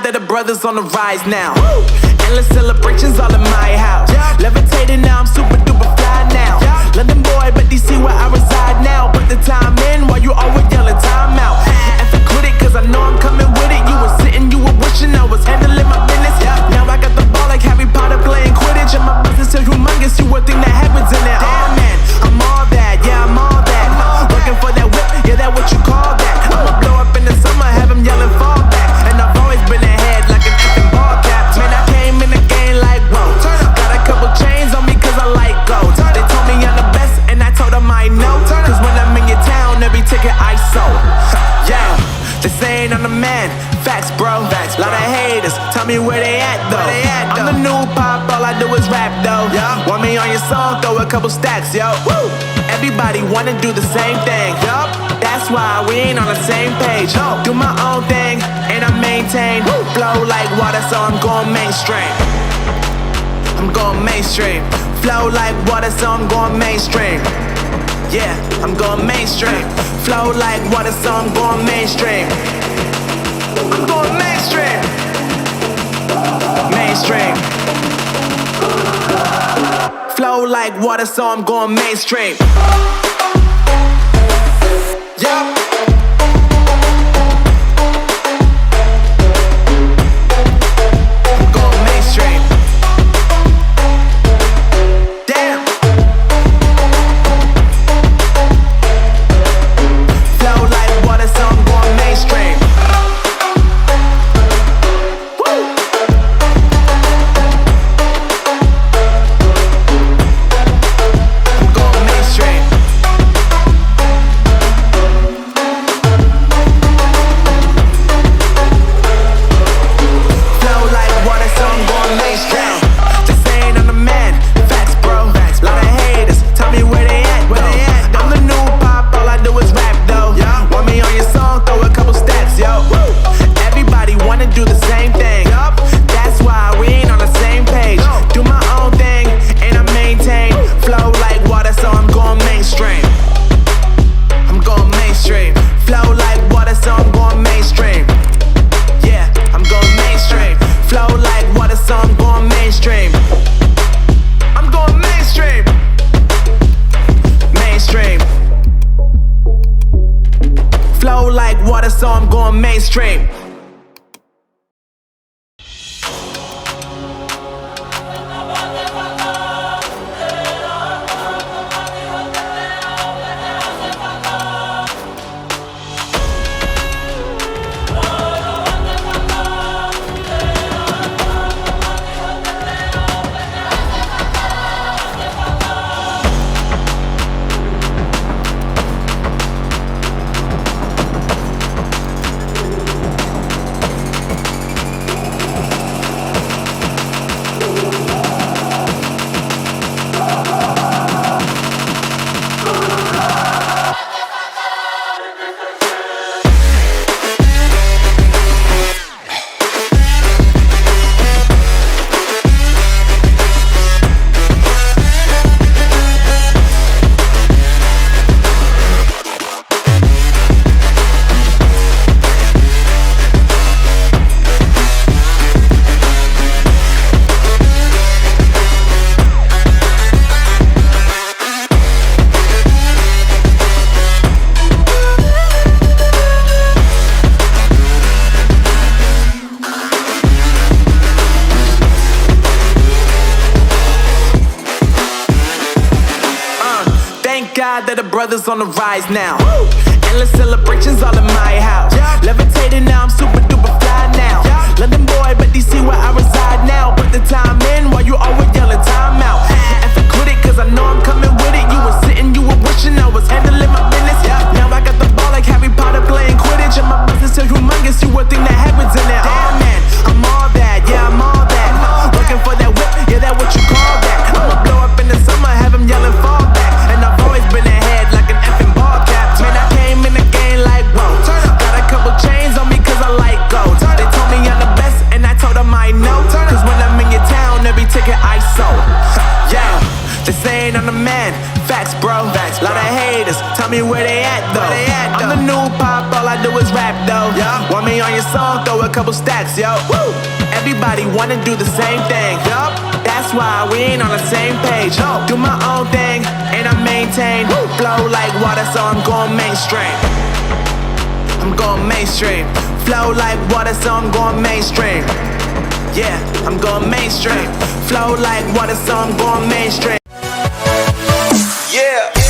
God that the brothers on the rise now. Endless celebrations all in my house. Levitating now, I'm super duper fly now. London boy, but DC where I reside now. Put the time in while you always yelling time out. And quit it, cause I know I'm coming with it. You were sitting, you were wishing I was handling my business. Now I got the ball like Harry Potter playing Quidditch. And my business is humongous, you would think that heaven's in it. Oh man, I'm all that, yeah, I'm all that. Working for that whip, yeah, that what you call that. I'ma blow up in the summer, have him yelling fall back. And I've always been ahead like an effing ball cap. Man, I came in the game like, whoa. Got a couple chains on me cause I like gold. They told me I'm the best and I told them I know. Cause when I'm in your town, every ticket I sold. Yeah, they saying I'm the man. Facts, bro. Lot of haters, tell me where they at though. I'm the new pop, all I do is rap though. Want me on your song, throw a couple stacks, yo. Woo! Everybody wanna do the same thing. That's why we ain't on the same page. Do my own thing, and I maintain. Flow like water, so I'm going mainstream. I'm going mainstream. Flow like water, so I'm going mainstream. Yeah, I'm going mainstream. Flow like water, so I'm going mainstream. I'm going mainstream. Mainstream. Flow like water, so I'm going mainstream. Yeah. So I'm going mainstream. God that the brothers on the rise now. Endless celebrations all in my house. Levitating now, I'm super duper fly now. London boy, but DC where I reside now. Put the time in while you always yelling time out. And quit it, cause I know I'm coming with it. You were sitting, you were wishing I was handling my business. Now I got the ball like Harry Potter playing Quidditch. And my business is humongous, you would think that heaven's in it. Oh man, I'm all that, yeah, I'm all that. Working for that whip, yeah, that what you call that. I'ma blow up in the summer, have him yelling fall back. And I've always been ahead like an effing ball cap. Man, I came in the game like, whoa. Got a couple chains on me cause I like gold. They told me I'm the best and I told them I know. Cause when I'm in your town, every ticket I sold. Yeah, they say saying I'm the man. Facts, bro. Lot of haters, tell me where they at though. I'm the new pop, all I do is rap though. Want me on your song, throw a couple stacks, yo. Woo! Everybody wanna do the same thing. That's why we ain't on the same page. Do my own thing, and I maintain. Flow like water, so I'm going mainstream. I'm going mainstream. Flow like water, so I'm going mainstream. Yeah, I'm going mainstream. Flow like water, so I'm going mainstream. Yeah.